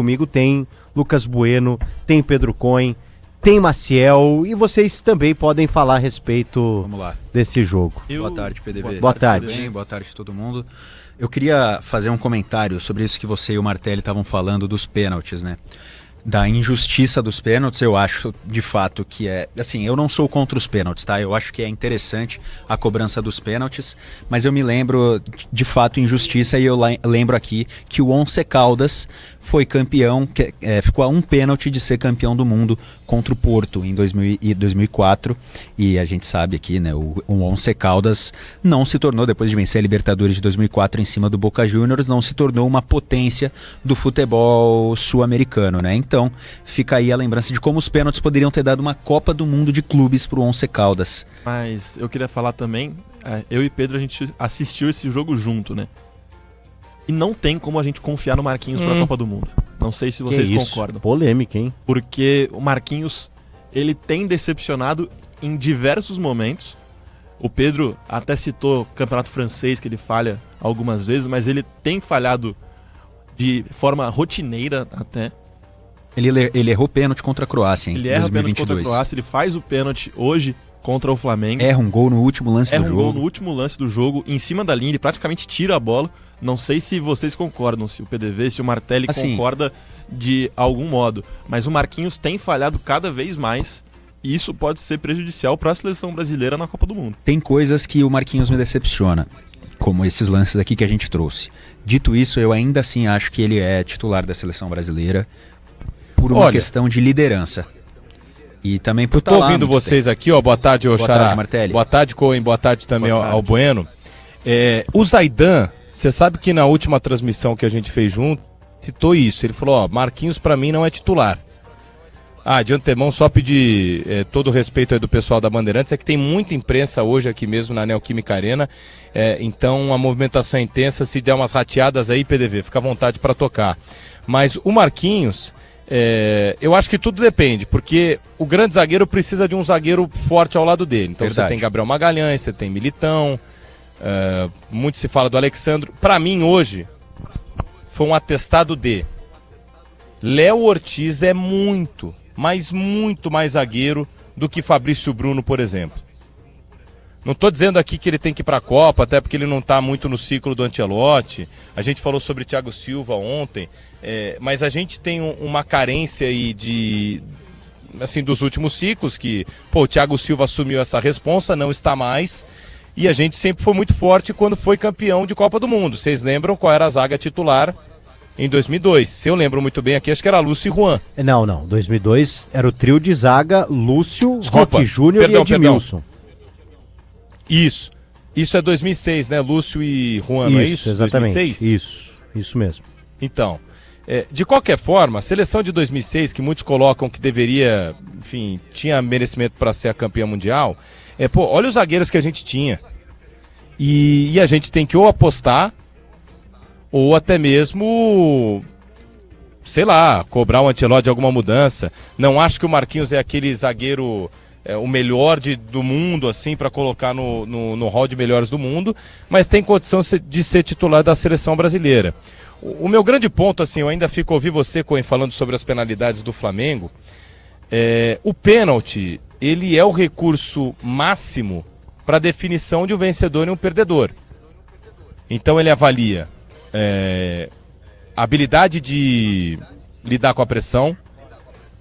comigo tem Lucas Bueno, tem Pedro Cohen, tem Maciel, e vocês também podem falar a respeito desse jogo. Boa tarde, PDV. Boa tarde. Tudo bem? Boa tarde a todo mundo. Eu queria fazer um comentário sobre isso que você e o Martelli estavam falando dos pênaltis, né? Da injustiça dos pênaltis. Eu acho de fato que assim, eu não sou contra os pênaltis, tá? Eu acho que é interessante a cobrança dos pênaltis, mas eu me lembro de fato injustiça, e eu lembro aqui que o Once Caldas foi campeão, ficou a um pênalti de ser campeão do mundo contra o Porto em 2004, e a gente sabe aqui, né, o Once Caldas não se tornou, depois de vencer a Libertadores de 2004 em cima do Boca Juniors, não se tornou uma potência do futebol sul-americano, né? Então fica aí a lembrança de como os pênaltis poderiam ter dado uma Copa do Mundo de clubes pro Once Caldas. Mas eu queria falar também, eu e Pedro, a gente assistiu esse jogo junto, né? E não tem como a gente confiar no Marquinhos pra Copa do Mundo. Não sei se vocês concordam. Polêmica, hein? Porque o Marquinhos, ele tem decepcionado em diversos momentos. O Pedro até citou o campeonato francês, que ele falha algumas vezes, mas ele tem falhado de forma rotineira até. Ele errou pênalti contra a Croácia, hein? Ele erra o pênalti contra a Croácia, ele faz o pênalti hoje contra o Flamengo. Erra um gol no último lance do jogo. Erra um gol no último lance do jogo, em cima da linha, ele praticamente tira a bola. Não sei se vocês concordam, se o PDV, se o Martelli concorda de algum modo. Mas o Marquinhos tem falhado cada vez mais, e isso pode ser prejudicial para a seleção brasileira na Copa do Mundo. Tem coisas que o Marquinhos me decepciona, como esses lances aqui que a gente trouxe. Dito isso, eu ainda assim acho que ele é titular da seleção brasileira por uma questão de liderança. E também por estar lá. Tô ouvindo vocês aqui, ó. Boa tarde, Xará. Boa tarde, Martelli. Boa tarde, Cohen. Boa tarde também ao Bueno. O Zaidan, você sabe que na última transmissão que a gente fez junto, citou isso. Ele falou, Marquinhos pra mim não é titular. De antemão, só pedir todo o respeito aí do pessoal da Bandeirantes, é que tem muita imprensa hoje aqui mesmo na Neoquímica Arena, então a movimentação é intensa. Se der umas rateadas aí, PDV, fica à vontade para tocar. Mas o Marquinhos, eu acho que tudo depende, porque o grande zagueiro precisa de um zagueiro forte ao lado dele. Então Verdade. Você tem Gabriel Magalhães, você tem Militão, muito se fala do Alexandro. Para mim hoje foi um atestado de Léo Ortiz é muito, mas muito mais zagueiro do que Fabrício Bruno, por exemplo. Não estou dizendo aqui que ele tem que ir para a Copa, até porque ele não está muito no ciclo do Ancelotti. A gente falou sobre Thiago Silva ontem, mas a gente tem uma carência aí dos últimos ciclos, que o Thiago Silva assumiu essa responsa, não está mais, e a gente sempre foi muito forte quando foi campeão de Copa do Mundo. Vocês lembram qual era a zaga titular em 2002? Se eu lembro muito bem aqui, acho que era Lúcio e Juan. Não. 2002 era o trio de zaga Lúcio, Roque Júnior e Edmilson. Isso é 2006, né? Lúcio e Juan, não é isso? Exatamente. 2006? Isso mesmo. Então, de qualquer forma, a seleção de 2006, que muitos colocam que deveria, enfim, tinha merecimento para ser a campeã mundial, olha os zagueiros que a gente tinha. E a gente tem que ou apostar, ou até mesmo, sei lá, cobrar o Ancelotti de alguma mudança. Não acho que o Marquinhos é aquele zagueiro... o melhor do mundo, assim, para colocar no hall de melhores do mundo, mas tem condição de ser titular da seleção brasileira. O meu grande ponto, assim, eu ainda fico a ouvir você, Cohen, falando sobre as penalidades do Flamengo. O pênalti, ele é o recurso máximo para definição de um vencedor e um perdedor. Então ele avalia a habilidade de lidar com a pressão,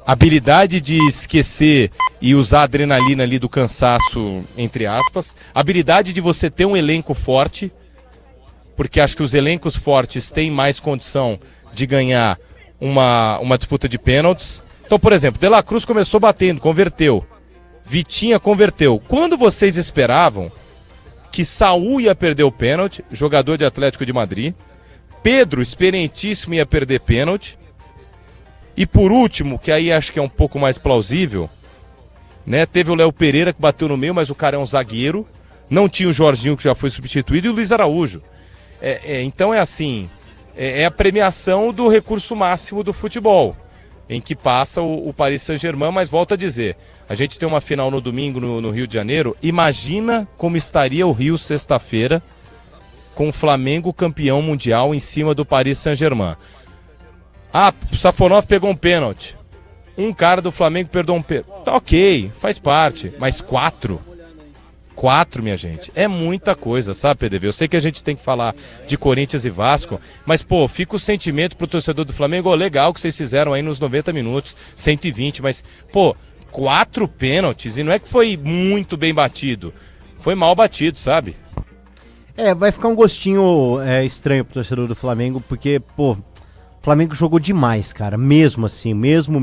habilidade de esquecer e usar a adrenalina ali do cansaço, entre aspas, habilidade de você ter um elenco forte, porque acho que os elencos fortes têm mais condição de ganhar uma disputa de pênaltis. Então, por exemplo, De La Cruz começou batendo, converteu. Vitinha converteu. Quando vocês esperavam que Saúl ia perder o pênalti, jogador de Atlético de Madrid, Pedro, experientíssimo, ia perder pênalti, e por último, que aí acho que é um pouco mais plausível, né? Teve o Léo Pereira que bateu no meio, mas o cara é um zagueiro. Não tinha o Jorginho, que já foi substituído, e o Luiz Araújo. Então é assim, é a premiação do recurso máximo do futebol, em que passa o Paris Saint-Germain, mas volto a dizer, a gente tem uma final no domingo no Rio de Janeiro. Imagina como estaria o Rio sexta-feira com o Flamengo campeão mundial em cima do Paris Saint-Germain. Ah, o Safonov pegou um pênalti. Um cara do Flamengo perdeu um pênalti. Tá ok, faz parte. Mas 4, minha gente, é muita coisa, sabe, PDV? Eu sei que a gente tem que falar de Corinthians e Vasco, mas, pô, fica o sentimento pro torcedor do Flamengo, legal que vocês fizeram aí nos 90 minutos, 120, mas, pô, 4 pênaltis, e não é que foi muito bem batido, foi mal batido, sabe? Vai ficar um gostinho estranho pro torcedor do Flamengo, porque, pô, o Flamengo jogou demais, cara, mesmo assim, mesmo.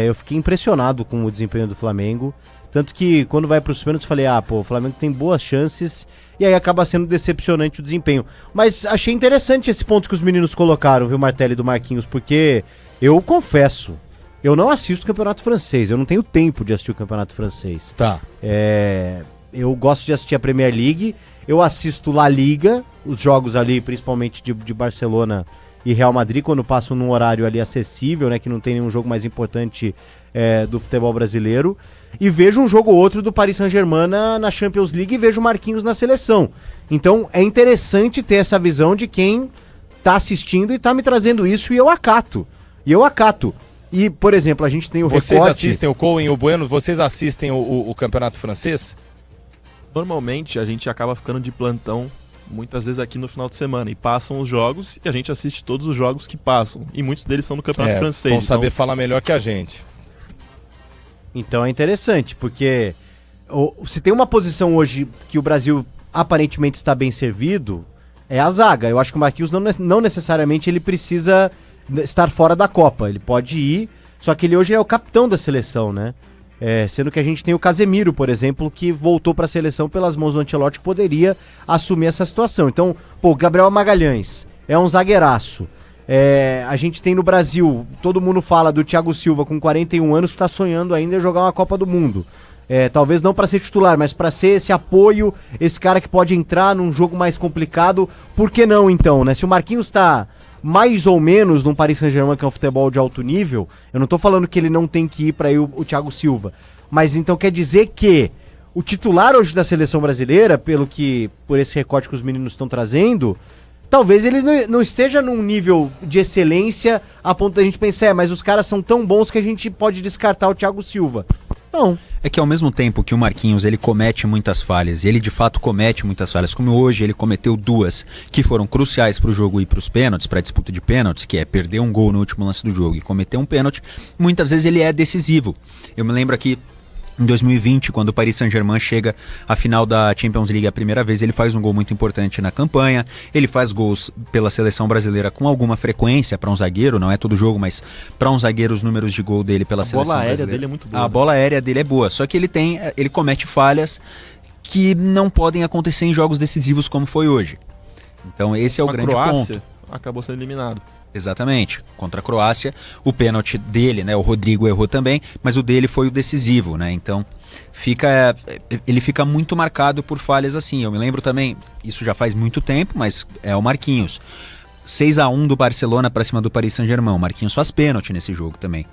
Eu fiquei impressionado com o desempenho do Flamengo, tanto que quando vai pros pênaltis eu falei, o Flamengo tem boas chances, e aí acaba sendo decepcionante o desempenho. Mas achei interessante esse ponto que os meninos colocaram, viu, Martelli, do Marquinhos, porque eu confesso, eu não assisto o campeonato francês, eu não tenho tempo de assistir o campeonato francês. Tá. Eu gosto de assistir a Premier League, eu assisto La Liga, os jogos ali, principalmente de Barcelona e Real Madrid, quando passam num horário ali acessível, né, que não tem nenhum jogo mais importante do futebol brasileiro, e vejo um jogo ou outro do Paris Saint-Germain na Champions League e vejo o Marquinhos na seleção. Então é interessante ter essa visão de quem tá assistindo e tá me trazendo isso, e eu acato. E, por exemplo, a gente tem o Vocês assistem o Cohen e o Bueno, vocês assistem o campeonato francês? Normalmente a gente acaba ficando de plantão muitas vezes aqui no final de semana, e passam os jogos e a gente assiste todos os jogos que passam, e muitos deles são no campeonato francês. Vão saber falar melhor que a gente. Então é interessante, porque se tem uma posição hoje que o Brasil aparentemente está bem servido, é a zaga. Eu acho que o Marquinhos não necessariamente ele precisa estar fora da Copa, ele pode ir, só que ele hoje é o capitão da seleção, né? Sendo que a gente tem o Casemiro, por exemplo, que voltou para a seleção pelas mãos do Ancelotti, que poderia assumir essa situação. Então, Gabriel Magalhães é um zagueiraço. A gente tem no Brasil, todo mundo fala do Thiago Silva com 41 anos, que está sonhando ainda em jogar uma Copa do Mundo. Talvez não para ser titular, mas para ser esse apoio, esse cara que pode entrar num jogo mais complicado. Por que não, então, né? Se o Marquinhos está mais ou menos num Paris Saint-Germain, que é um futebol de alto nível, eu não tô falando que ele não tem que ir para ir o Thiago Silva, mas então quer dizer que o titular hoje da seleção brasileira, por esse recorte que os meninos estão trazendo, talvez ele não esteja num nível de excelência a ponto da gente pensar, mas os caras são tão bons que a gente pode descartar o Thiago Silva. Não. É que ao mesmo tempo que o Marquinhos ele comete muitas falhas, e ele de fato comete muitas falhas, como hoje ele cometeu 2 que foram cruciais para o jogo e para os pênaltis, para a disputa de pênaltis, que é perder um gol no último lance do jogo e cometer um pênalti, muitas vezes ele é decisivo. Eu me lembro aqui em 2020, quando o Paris Saint-Germain chega à final da Champions League a primeira vez, ele faz um gol muito importante na campanha, ele faz gols pela seleção brasileira com alguma frequência para um zagueiro, não é todo jogo, mas para um zagueiro os números de gol dele pela seleção brasileira. A bola aérea dele é muito boa. A bola aérea dele é boa, só que ele comete falhas que não podem acontecer em jogos decisivos como foi hoje. Então esse é o grande ponto. Acabou sendo eliminado. Exatamente, contra a Croácia, o pênalti dele, né, o Rodrigo errou também, mas o dele foi o decisivo, né, então ele fica muito marcado por falhas assim. Eu me lembro também, isso já faz muito tempo, mas é o Marquinhos, 6-1 do Barcelona para cima do Paris Saint-Germain, o Marquinhos faz pênalti nesse jogo também.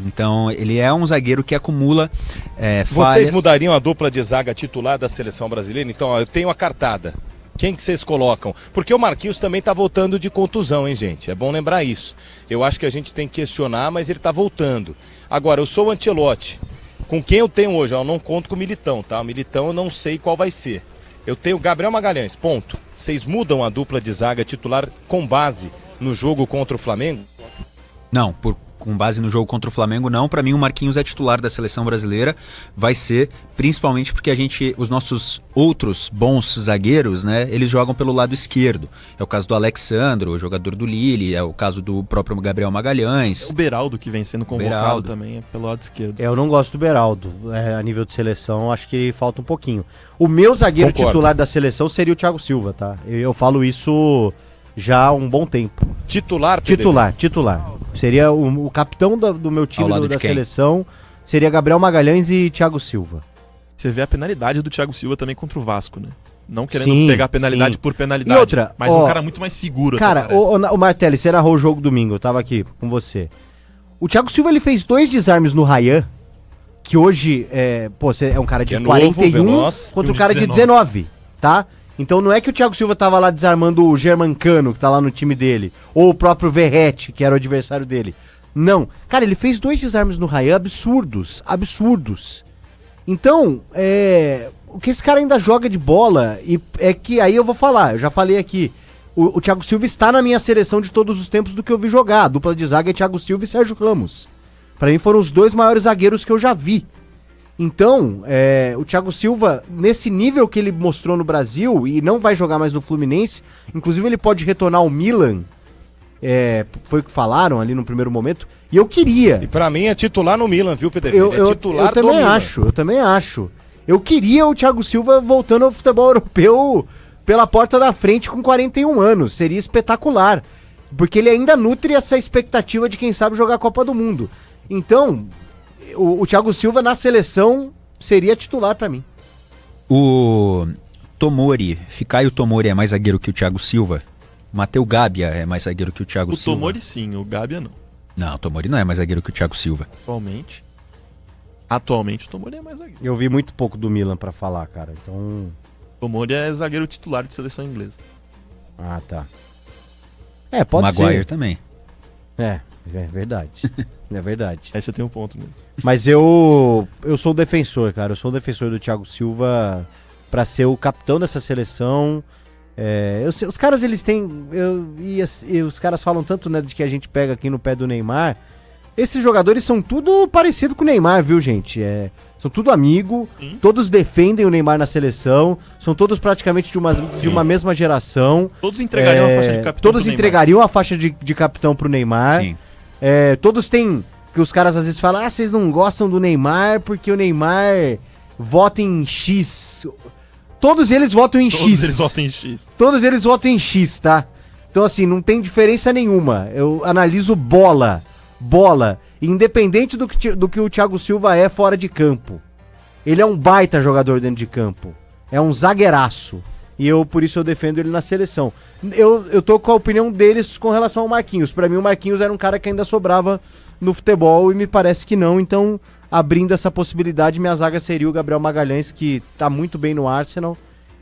Então ele é um zagueiro que acumula falhas. Vocês mudariam a dupla de zaga titular da seleção brasileira? Então eu tenho a cartada. Quem que vocês colocam? Porque o Marquinhos também tá voltando de contusão, hein, gente? É bom lembrar isso. Eu acho que a gente tem que questionar, mas ele tá voltando. Agora, eu sou o Ancelotti. Com quem eu tenho hoje? Eu não conto com o Militão, tá? O Militão eu não sei qual vai ser. Eu tenho o Gabriel Magalhães, ponto. Vocês mudam a dupla de zaga titular com base no jogo contra o Flamengo? Não, com base no jogo contra o Flamengo, não. Para mim, o Marquinhos é titular da seleção brasileira. Vai ser, principalmente porque os nossos outros bons zagueiros, né, eles jogam pelo lado esquerdo. É o caso do Alexandro, o jogador do Lille, é o caso do próprio Gabriel Magalhães. O Beraldo, que vem sendo convocado também, é pelo lado esquerdo. Eu não gosto do Beraldo. A nível de seleção, acho que falta um pouquinho. O meu zagueiro titular da seleção seria o Thiago Silva, tá? Eu falo isso já há um bom tempo. Titular? Titular. Seria o capitão do meu time da seleção, seria Gabriel Magalhães e Thiago Silva. Você vê a penalidade do Thiago Silva também contra o Vasco, né? Não querendo pegar penalidade por penalidade, e outra, mas um cara muito mais seguro. Cara, o Martelli, você narrou o jogo domingo, eu tava aqui com você. O Thiago Silva, ele fez 2 desarmes no Ryan, que hoje, você é um cara de 41 contra um cara de 19, tá? Então não é que o Thiago Silva tava lá desarmando o Germancano, que tá lá no time dele, ou o próprio Verratti, que era o adversário dele. Não. Cara, ele fez 2 desarmes no Ryan absurdos, absurdos. Então, o que esse cara ainda joga de bola, e é que aí eu vou falar, eu já falei aqui, o Thiago Silva está na minha seleção de todos os tempos do que eu vi jogar. A dupla de zaga é Thiago Silva e Sérgio Ramos. Pra mim foram os 2 maiores zagueiros que eu já vi. Então, o Thiago Silva, nesse nível que ele mostrou no Brasil, e não vai jogar mais no Fluminense, inclusive ele pode retornar ao Milan, foi o que falaram ali no primeiro momento, e eu queria. E pra mim é titular no Milan, viu, PDV? Eu também acho. Eu queria o Thiago Silva voltando ao futebol europeu pela porta da frente com 41 anos, seria espetacular, porque ele ainda nutre essa expectativa de quem sabe jogar a Copa do Mundo. Então, o Thiago Silva na seleção seria titular pra mim. O Tomori, Fikayo Tomori é mais zagueiro que o Thiago Silva? Mateu Gabia é mais zagueiro que o Thiago Silva? O Tomori sim, o Gabia não. Não, o Tomori não é mais zagueiro que o Thiago Silva. Atualmente o Tomori é mais zagueiro. Eu vi muito pouco do Milan pra falar, cara, então... O Tomori é zagueiro titular de seleção inglesa. Ah, tá. Pode ser. O Maguire também. É verdade. É verdade. Aí você tem um ponto mesmo. Mas eu sou o defensor, cara. Eu sou o defensor do Thiago Silva pra ser o capitão dessa seleção. Os caras, eles têm... E os caras falam tanto, né, de que a gente pega aqui no pé do Neymar. Esses jogadores são tudo parecido com o Neymar, viu, gente? São tudo amigo. Sim. Todos defendem o Neymar na seleção. São todos praticamente de uma mesma geração. Todos entregariam a faixa de capitão Todos entregariam a faixa de capitão pro Neymar. Sim. Todos têm... Que os caras às vezes falam, vocês não gostam do Neymar porque o Neymar vota em X. Todos eles votam em X. Todos eles votam em X, tá? Então assim, não tem diferença nenhuma. Eu analiso bola. Independente do que o Thiago Silva é fora de campo. Ele é um baita jogador dentro de campo. É um zagueiraço. E por isso eu defendo ele na seleção. Eu tô com a opinião deles com relação ao Marquinhos. Pra mim o Marquinhos era um cara que ainda sobrava no futebol e me parece que não. Então, abrindo essa possibilidade, minha zaga seria o Gabriel Magalhães, que tá muito bem no Arsenal,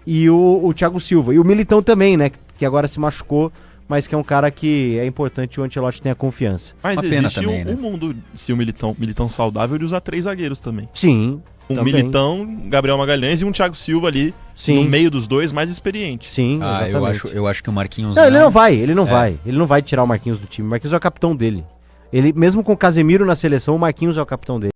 e o Thiago Silva. E o Militão também, né? Que agora se machucou, mas que é um cara que é importante o Ancelotti tenha confiança. Mas uma existe pena também, um mundo, se o Militão saudável, de usar 3 zagueiros também. Sim. Também. Militão, Gabriel Magalhães e um Thiago Silva ali, no meio dos dois, mais experiente. Sim, exatamente. Eu acho que o Marquinhos não, ele não vai tirar o Marquinhos do time. O Marquinhos é o capitão dele. Ele, mesmo com o Casemiro na seleção, o Marquinhos é o capitão dele.